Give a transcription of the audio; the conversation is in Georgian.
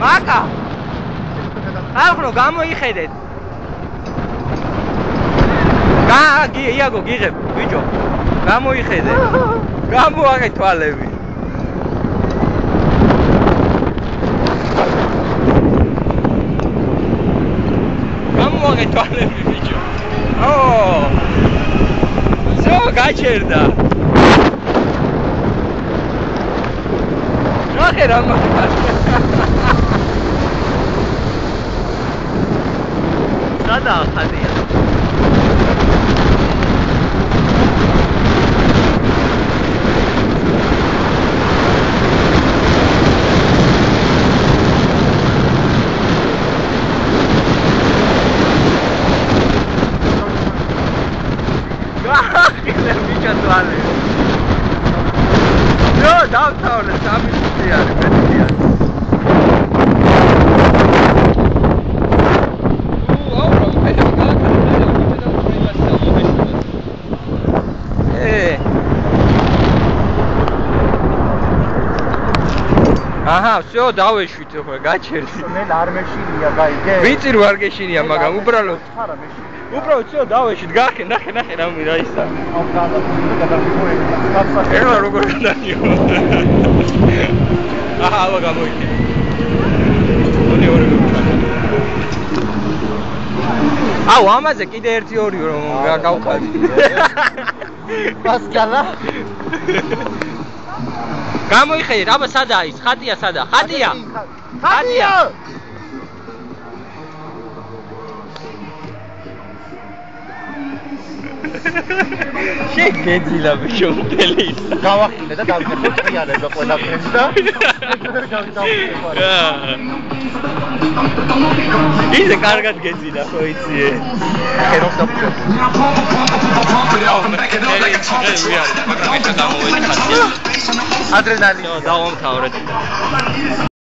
მაკა ახლა გამოიხედეთ იაგო გიღებ ბიჭო გამოიხედე გამოაღე თვალები გამოაღე თვალები ბიჭო ო всё გაჩერდა ნახე რა მაგარ სადა ხადია No, downtown, it's Aha, всё, დავეშვით ხო, გაჩერდი. მე არ მეშინია, გაიგე? ვიცი რო არ გეშინია, მაგრამ უბრალოდ უბრალოდ всё, დავეშვით, გახე, ნახე რა ისა. ეხლა როგორ გადაიო. აჰა, აბა გამოიქე. ორი. აუ, ამაზე კიდე 1-2 რომ გავხდი. პასკალა გამოიხედეთ, აბა სადაა ის? ხატია სადა? ხატია. შეგეძილა ბიჭო მთელი ის. გავახილე და დავიხო წიარება ყველაფერს და ისე კარგად გეძილა ხო იცი? ხეროს დაფუჭო. მაგრამ ეხა გამოვედი ხატია. ადრენალინი. დავამთავრეთ.